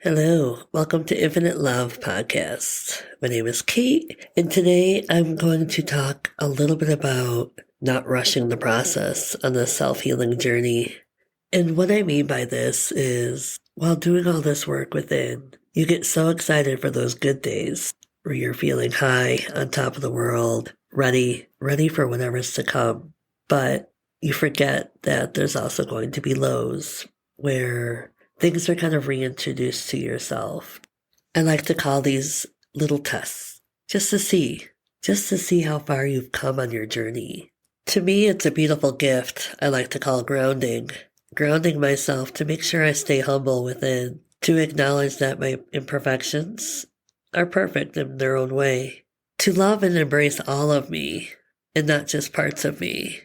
Hello, welcome to Infinite Love Podcast. My name is Kate, and today I'm going to talk a little bit about not rushing the process on the self-healing journey. And what I mean by this is, while doing all this work within, you get so excited for those good days where you're feeling high, on top of the world, ready for whatever's to come. But you forget that there's also going to be lows where things are kind of reintroduced to yourself. I like to call these little tests just to see how far you've come on your journey. To me, it's a beautiful gift I like to call grounding myself to make sure I stay humble within, to acknowledge that my imperfections are perfect in their own way, to love and embrace all of me and not just parts of me.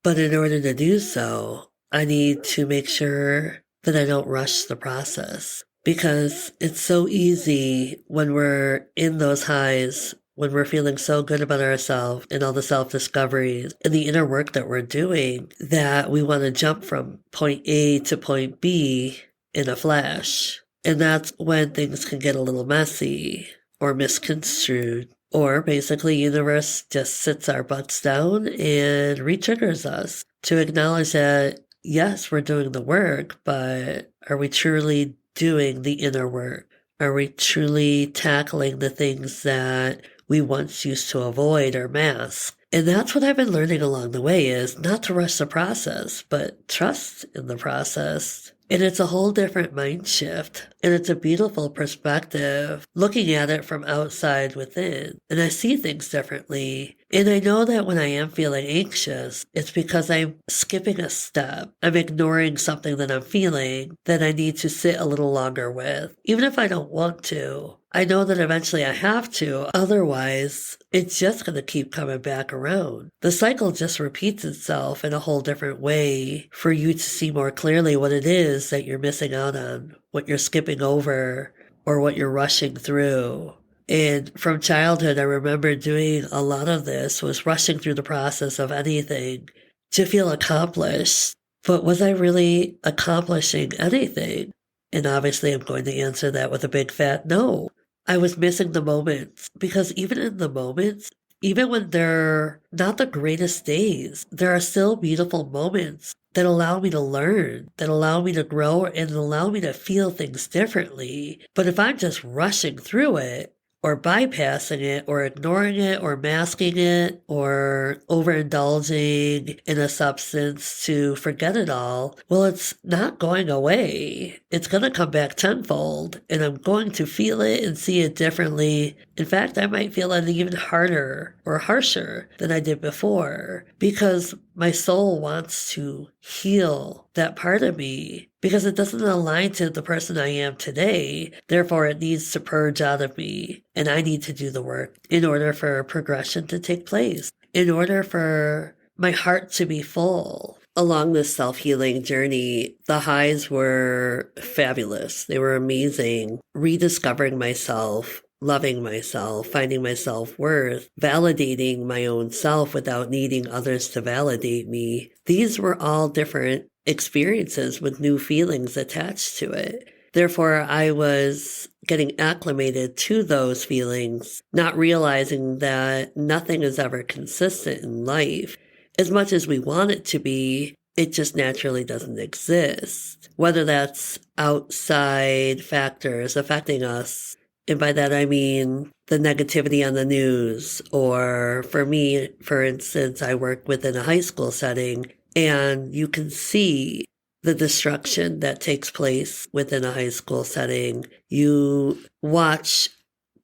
But in order to do so, I need to make sure that I don't rush the process, because it's so easy when we're in those highs, when we're feeling so good about ourselves and all the self-discoveries and the inner work that we're doing, that we want to jump from point A to point B in a flash. And that's when things can get a little messy or misconstrued, or basically universe just sits our butts down and re-triggers us to acknowledge that yes, we're doing the work, but are we truly doing the inner work? Are we truly tackling the things that we once used to avoid or mask? And that's what I've been learning along the way, is not to rush the process, but trust in the process. And it's a whole different mind shift. And it's a beautiful perspective, looking at it from outside within. And I see things differently. And I know that when I am feeling anxious, it's because I'm skipping a step. I'm ignoring something that I'm feeling that I need to sit a little longer with. Even if I don't want to, I know that eventually I have to. Otherwise, it's just going to keep coming back around. The cycle just repeats itself in a whole different way for you to see more clearly what it is that you're missing out on, what you're skipping over, or what you're rushing through. And from childhood, I remember doing a lot of this, was rushing through the process of anything to feel accomplished. But was I really accomplishing anything? And obviously, I'm going to answer that with a big fat no. I was missing the moments, because even in the moments, even when they're not the greatest days, there are still beautiful moments that allow me to learn, that allow me to grow, and allow me to feel things differently. But if I'm just rushing through it, or bypassing it, or ignoring it, or masking it, or overindulging in a substance to forget it all, well, it's not going away. It's going to come back tenfold, and I'm going to feel it and see it differently. In fact, I might feel it even harder or harsher than I did before, because my soul wants to heal that part of me, because it doesn't align to the person I am today. Therefore, it needs to purge out of me, and I need to do the work in order for progression to take place, in order for my heart to be full. Along this self-healing journey, the highs were fabulous. They were amazing. Rediscovering myself, loving myself, finding my self-worth, validating my own self without needing others to validate me. These were all different experiences with new feelings attached to it. Therefore, I was getting acclimated to those feelings, not realizing that nothing is ever consistent in life. As much as we want it to be, it just naturally doesn't exist. Whether that's outside factors affecting us, and by that I mean the negativity on the news, or for me, for instance, I work within a high school setting, and you can see the destruction that takes place within a high school setting. You watch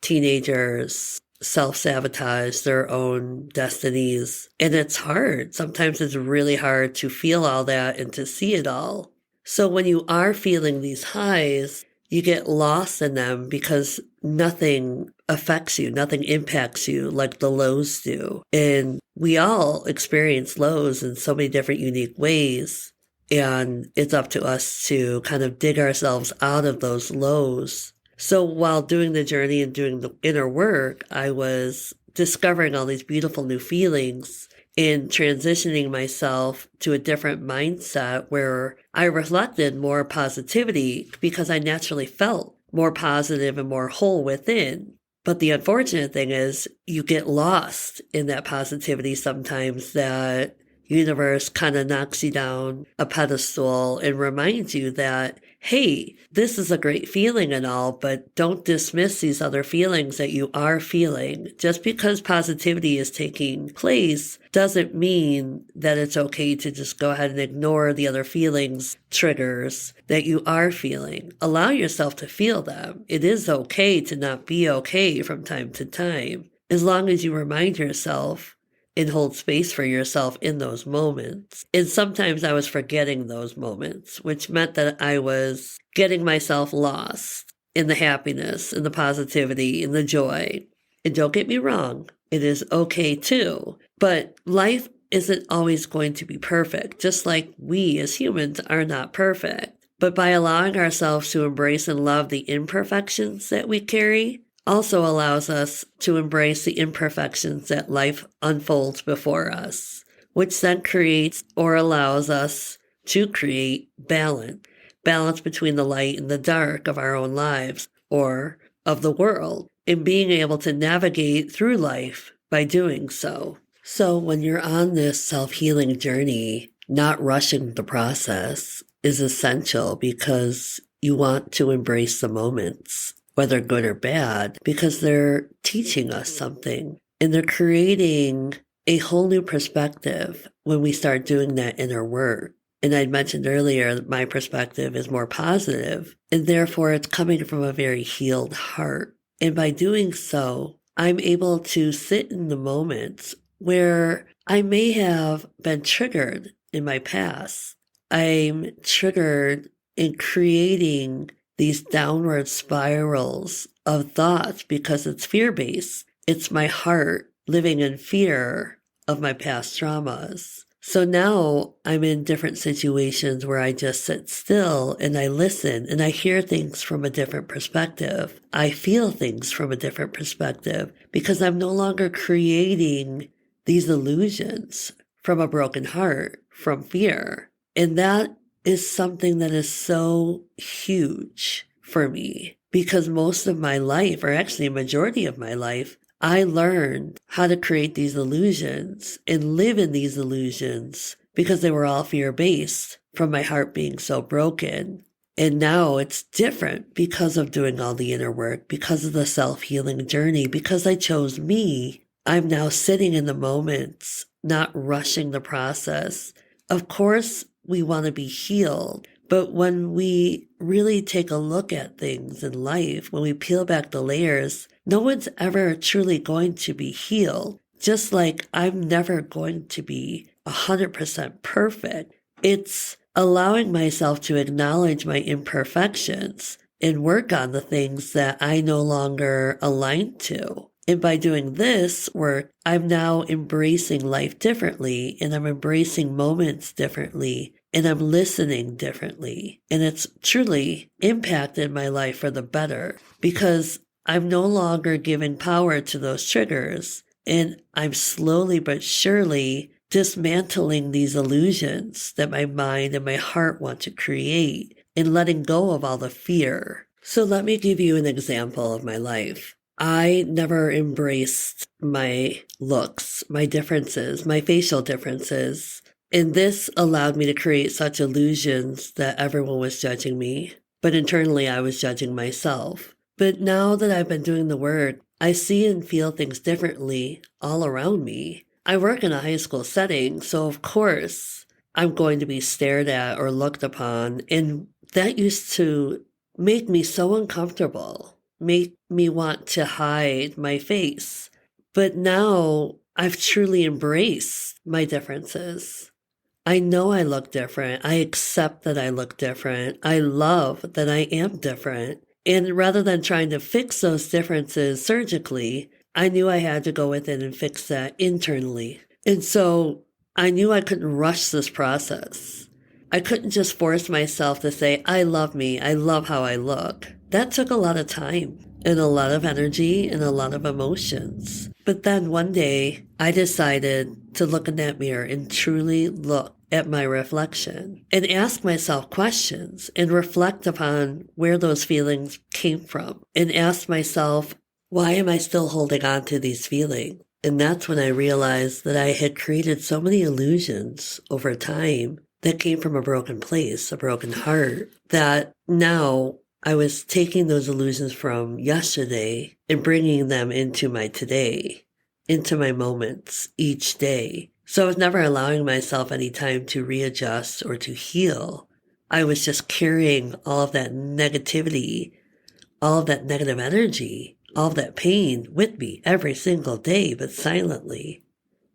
teenagers self-sabotage their own destinies, and it's hard. Sometimes it's really hard to feel all that and to see it all. So when you are feeling these highs, you get lost in them, because nothing affects you, nothing impacts you like the lows do. And we all experience lows in so many different unique ways. And it's up to us to kind of dig ourselves out of those lows. So while doing the journey and doing the inner work, I was discovering all these beautiful new feelings and transitioning myself to a different mindset where I reflected more positivity, because I naturally felt more positive and more whole within. But the unfortunate thing is you get lost in that positivity sometimes. That universe kind of knocks you down a pedestal and reminds you that, hey, this is a great feeling and all, but don't dismiss these other feelings that you are feeling. Just because positivity is taking place doesn't mean that it's okay to just go ahead and ignore the other feelings, triggers that you are feeling. Allow yourself to feel them. It is okay to not be okay from time to time, as long as you remind yourself and hold space for yourself in those moments. And sometimes I was forgetting those moments, which meant that I was getting myself lost in the happiness, in the positivity, in the joy. And don't get me wrong, it is okay too. But life isn't always going to be perfect, just like we as humans are not perfect. But by allowing ourselves to embrace and love the imperfections that we carry, also allows us to embrace the imperfections that life unfolds before us, which then creates or allows us to create balance between the light and the dark of our own lives or of the world, and being able to navigate through life by doing so. So when you're on this self-healing journey, not rushing the process is essential, because you want to embrace the moments, whether good or bad, because they're teaching us something, and they're creating a whole new perspective when we start doing that inner work. And I'd mentioned earlier that my perspective is more positive, and therefore it's coming from a very healed heart. And by doing so, I'm able to sit in the moments where I may have been triggered in my past. I'm triggered in creating these downward spirals of thoughts because it's fear-based. It's my heart living in fear of my past traumas. So now I'm in different situations where I just sit still and I listen and I hear things from a different perspective. I feel things from a different perspective because I'm no longer creating these illusions from a broken heart, from fear. And that is something that is so huge for me, because most of my life, or actually a majority of my life, I learned how to create these illusions and live in these illusions because they were all fear-based from my heart being so broken. And now it's different because of doing all the inner work, because of the self-healing journey, because I chose me. I'm now sitting in the moments, not rushing the process. Of course, we want to be healed. But when we really take a look at things in life, when we peel back the layers, no one's ever truly going to be healed. Just like I'm never going to be 100% perfect. It's allowing myself to acknowledge my imperfections and work on the things that I no longer align to. And by doing this work, I'm now embracing life differently, and I'm embracing moments differently, and I'm listening differently. And it's truly impacted my life for the better, because I'm no longer giving power to those triggers, and I'm slowly but surely dismantling these illusions that my mind and my heart want to create, and letting go of all the fear. So let me give you an example of my life. I never embraced my looks, my differences, my facial differences. And this allowed me to create such illusions that everyone was judging me. But internally, I was judging myself. But now that I've been doing the work, I see and feel things differently all around me. I work in a high school setting, so of course, I'm going to be stared at or looked upon. And that used to make me so uncomfortable. Make me want to hide my face. But now I've truly embraced my differences. I know I look different. I accept that I look different. I love that I am different. And rather than trying to fix those differences surgically, I knew I had to go within and fix that internally. And so I knew I couldn't rush this process. I couldn't just force myself to say, I love me. I love how I look. That took a lot of time and a lot of energy and a lot of emotions. But then one day I decided to look in that mirror and truly look at my reflection and ask myself questions and reflect upon where those feelings came from and ask myself, why am I still holding on to these feelings? And that's when I realized that I had created so many illusions over time that came from a broken place, a broken heart, that now I was taking those illusions from yesterday and bringing them into my today, into my moments each day. So I was never allowing myself any time to readjust or to heal. I was just carrying all of that negativity, all of that negative energy, all of that pain with me every single day, but silently,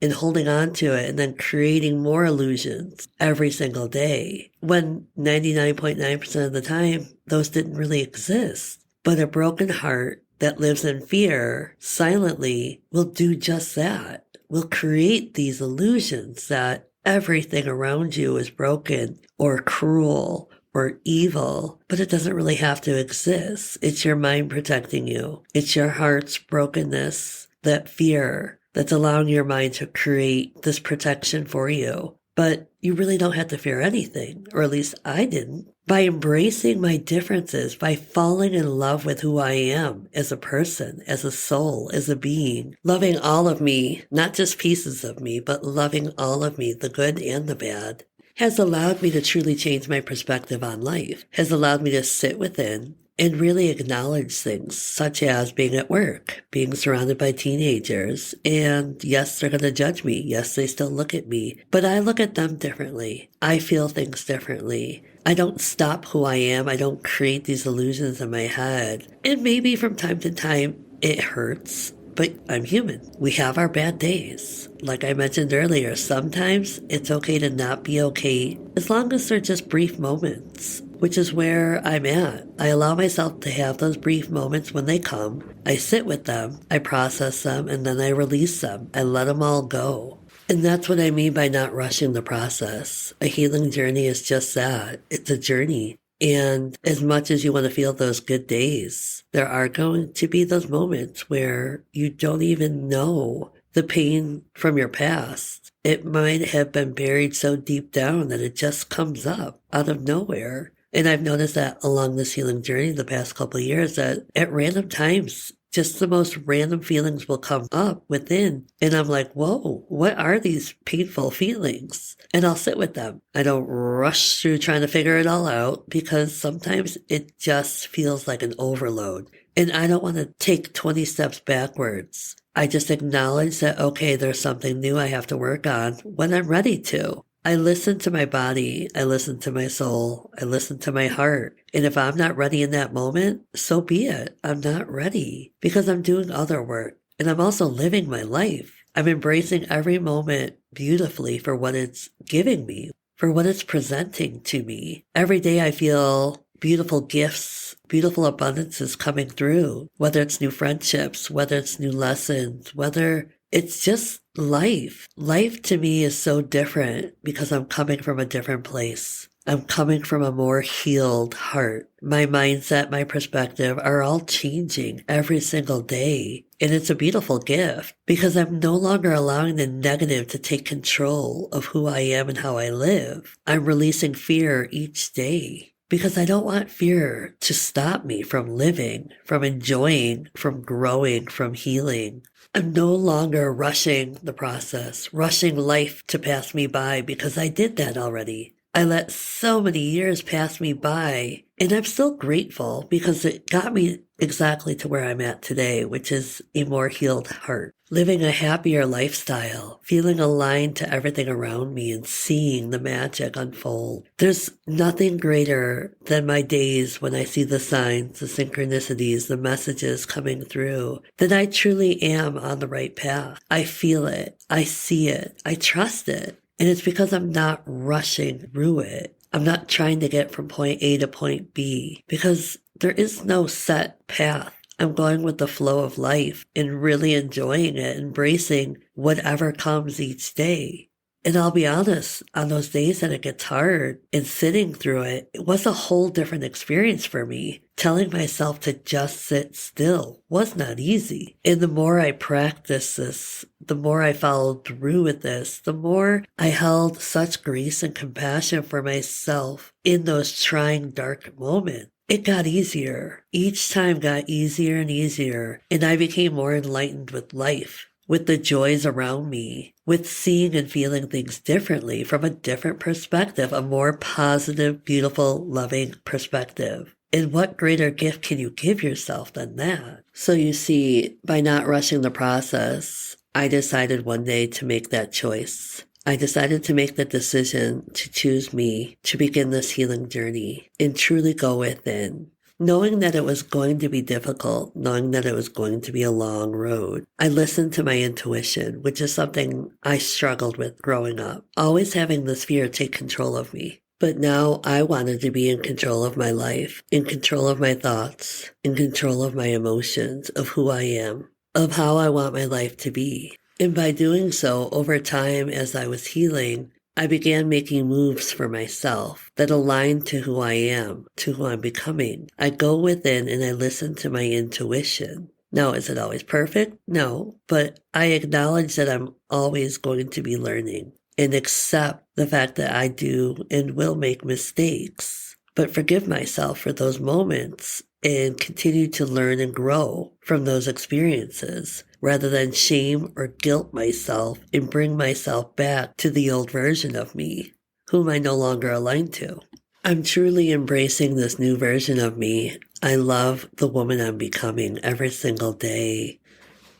and holding on to it and then creating more illusions every single day, when 99.9% of the time, those didn't really exist. But a broken heart that lives in fear silently will do just that, will create these illusions that everything around you is broken or cruel or evil, but it doesn't really have to exist. It's your mind protecting you. It's your heart's brokenness, that fear that's allowing your mind to create this protection for you. But you really don't have to fear anything, or at least I didn't. By embracing my differences, by falling in love with who I am as a person, as a soul, as a being, loving all of me, not just pieces of me, but loving all of me, the good and the bad, has allowed me to truly change my perspective on life, has allowed me to sit within and really acknowledge things such as being at work, being surrounded by teenagers, and yes, they're going to judge me. Yes, they still look at me, but I look at them differently. I feel things differently. I don't stop who I am. I don't create these illusions in my head. And maybe from time to time, it hurts. But I'm human. We have our bad days. Like I mentioned earlier, sometimes it's okay to not be okay as long as they're just brief moments, which is where I'm at. I allow myself to have those brief moments when they come. I sit with them, I process them, and then I release them. I let them all go. And that's what I mean by not rushing the process. A healing journey is just that. It's a journey. And as much as you want to feel those good days, there are going to be those moments where you don't even know the pain from your past. It might have been buried so deep down that it just comes up out of nowhere. And I've noticed that along this healing journey the past couple of years, that at random times, just the most random feelings will come up within. And I'm like, whoa, what are these painful feelings? And I'll sit with them. I don't rush through trying to figure it all out, because sometimes it just feels like an overload. And I don't want to take 20 steps backwards. I just acknowledge that, okay, there's something new I have to work on when I'm ready to. I listen to my body, I listen to my soul, I listen to my heart. And if I'm not ready in that moment, so be it. I'm not ready, because I'm doing other work. And I'm also living my life. I'm embracing every moment beautifully for what it's giving me, for what it's presenting to me. Every day I feel beautiful gifts, beautiful abundances coming through, whether it's new friendships, whether it's new lessons, whether it's just life. Life to me is so different because I'm coming from a different place. I'm coming from a more healed heart. My mindset, my perspective are all changing every single day. And it's a beautiful gift, because I'm no longer allowing the negative to take control of who I am and how I live. I'm releasing fear each day, because I don't want fear to stop me from living, from enjoying, from growing, from healing. I'm no longer rushing the process, rushing life to pass me by, because I did that already. I let so many years pass me by, and I'm still grateful because it got me exactly to where I'm at today, which is a more healed heart, living a happier lifestyle, feeling aligned to everything around me and seeing the magic unfold. There's nothing greater than my days when I see the signs, the synchronicities, the messages coming through, that I truly am on the right path. I feel it. I see it. I trust it. And it's because I'm not rushing through it. I'm not trying to get from point A to point B, because there is no set path. I'm going with the flow of life and really enjoying it, embracing whatever comes each day. And I'll be honest, on those days that it gets hard and sitting through it, it was a whole different experience for me. Telling myself to just sit still was not easy. And the more I practice this, the more I followed through with this, the more I held such grace and compassion for myself in those trying, dark moments. It got easier. Each time got easier and easier, and I became more enlightened with life, with the joys around me, with seeing and feeling things differently from a different perspective, a more positive, beautiful, loving perspective. And what greater gift can you give yourself than that? So you see, by not rushing the process, I decided one day to make that choice. I decided to make the decision to choose me, to begin this healing journey, and truly go within. Knowing that it was going to be difficult, knowing that it was going to be a long road, I listened to my intuition, which is something I struggled with growing up, always having this fear take control of me. But now I wanted to be in control of my life, in control of my thoughts, in control of my emotions, of who I am, of how I want my life to be. And by doing so, over time, as I was healing, I began making moves for myself that aligned to who I am, to who I'm becoming. I go within and I listen to my intuition. Now, is it always perfect? No, but I acknowledge that I'm always going to be learning and accept the fact that I do and will make mistakes, but forgive myself for those moments and continue to learn and grow from those experiences rather than shame or guilt myself and bring myself back to the old version of me, whom I no longer align to. I'm truly embracing this new version of me. I love the woman I'm becoming every single day.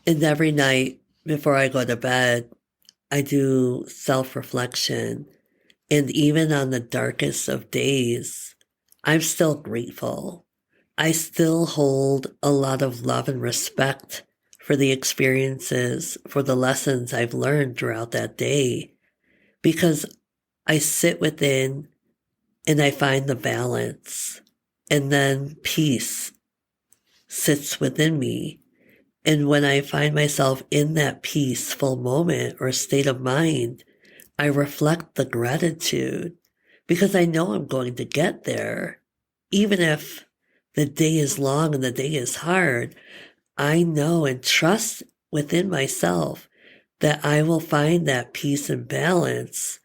And every night before I go to bed, I do self-reflection. And even on the darkest of days, I'm still grateful. I still hold a lot of love and respect for the experiences, for the lessons I've learned throughout that day, because I sit within and I find the balance, and then peace sits within me. And when I find myself in that peaceful moment or state of mind, I reflect the gratitude because I know I'm going to get there. Even if the day is long and the day is hard, I know and trust within myself that I will find that peace and balance,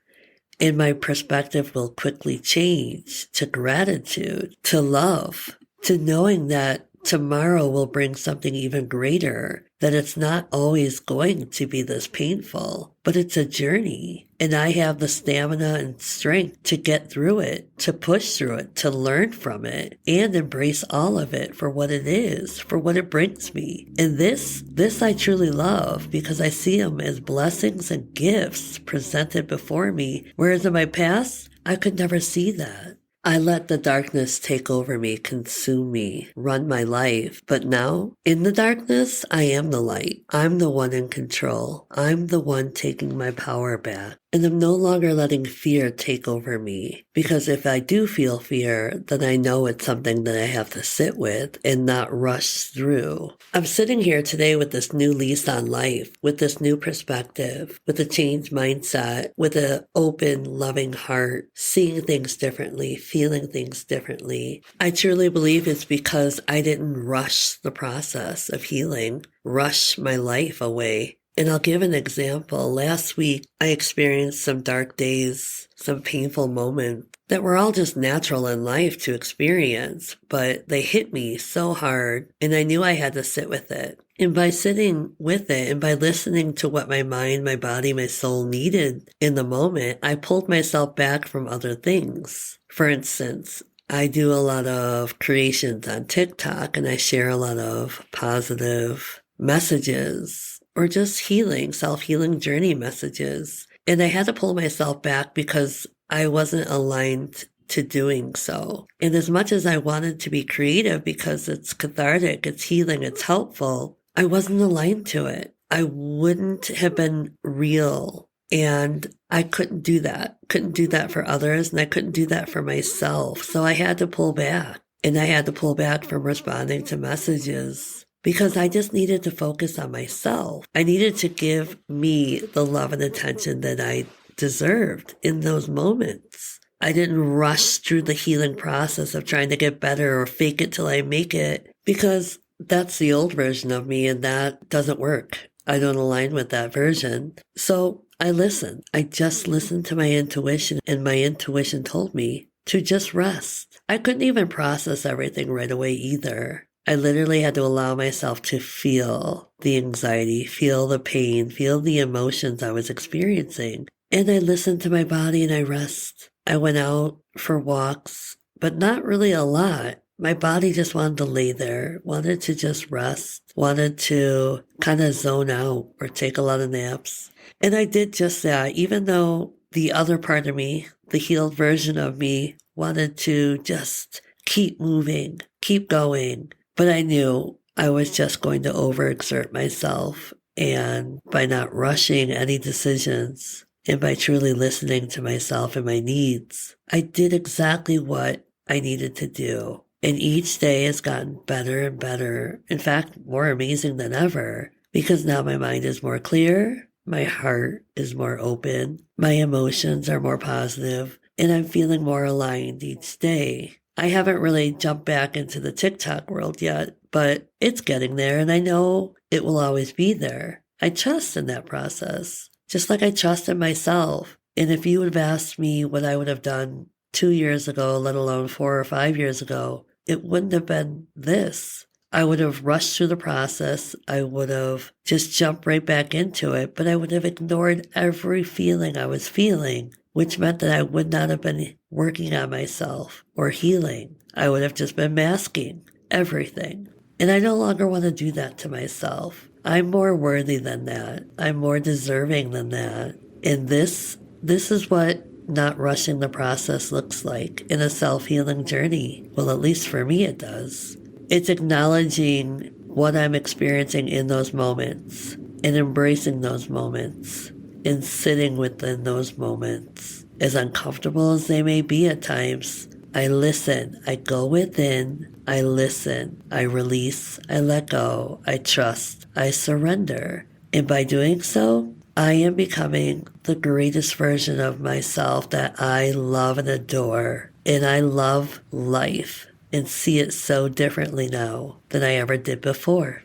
and my perspective will quickly change to gratitude, to love, to knowing that tomorrow will bring something even greater, that it's not always going to be this painful, but it's a journey. And I have the stamina and strength to get through it, to push through it, to learn from it, and embrace all of it for what it is, for what it brings me. And this I truly love because I see them as blessings and gifts presented before me, whereas in my past, I could never see that. I let the darkness take over me, consume me, run my life. But now, in the darkness, I am the light. I'm the one in control. I'm the one taking my power back. And I'm no longer letting fear take over me. Because if I do feel fear, then I know it's something that I have to sit with and not rush through. I'm sitting here today with this new lease on life, with this new perspective, with a changed mindset, with an open, loving heart, seeing things differently, feeling things differently. I truly believe it's because I didn't rush the process of healing, rush my life away. And I'll give an example. Last week, I experienced some dark days, some painful moments that were all just natural in life to experience, but they hit me so hard, and I knew I had to sit with it. And by sitting with it and by listening to what my mind, my body, my soul needed in the moment, I pulled myself back from other things. For instance, I do a lot of creations on TikTok, and I share a lot of positive messages or just healing, self-healing journey messages. And I had to pull myself back because I wasn't aligned to doing so. And as much as I wanted to be creative because it's cathartic, it's healing, it's helpful, I wasn't aligned to it. I wouldn't have been real. And I couldn't do that. Couldn't do that for others, and I couldn't do that for myself. So I had to pull back. And I had to pull back from responding to messages because I just needed to focus on myself. I needed to give me the love and attention that I deserved in those moments. I didn't rush through the healing process of trying to get better or fake it till I make it, because that's the old version of me, and that doesn't work. I don't align with that version. So I listen. I just listened to my intuition, and my intuition told me to just rest. I couldn't even process everything right away either. I literally had to allow myself to feel the anxiety, feel the pain, feel the emotions I was experiencing. And I listened to my body and I rest. I went out for walks, but not really a lot. My body just wanted to lay there, wanted to just rest, wanted to kind of zone out or take a lot of naps. And I did just that, even though the other part of me, the healed version of me, wanted to just keep moving, keep going. But I knew I was just going to overexert myself. And by not rushing any decisions and by truly listening to myself and my needs, I did exactly what I needed to do. And each day has gotten better and better. In fact, more amazing than ever, because now my mind is more clear. My heart is more open. My emotions are more positive, and I'm feeling more aligned each day. I haven't really jumped back into the TikTok world yet, but it's getting there, and I know it will always be there. I trust in that process, just like I trust in myself. And if you would have asked me what I would have done 2 years ago, let alone 4 or 5 years ago, it wouldn't have been this. I would have rushed through the process. I would have just jumped right back into it, but I would have ignored every feeling I was feeling, which meant that I would not have been working on myself or healing. I would have just been masking everything. And I no longer want to do that to myself. I'm more worthy than that. I'm more deserving than that. And this is what not rushing the process looks like in a self-healing journey. Well, at least for me it does. It's acknowledging what I'm experiencing in those moments and embracing those moments and sitting within those moments. As uncomfortable as they may be at times, I listen, I go within, I listen, I release, I let go, I trust, I surrender. And by doing so, I am becoming the greatest version of myself that I love and adore. And I love life and see it so differently now than I ever did before.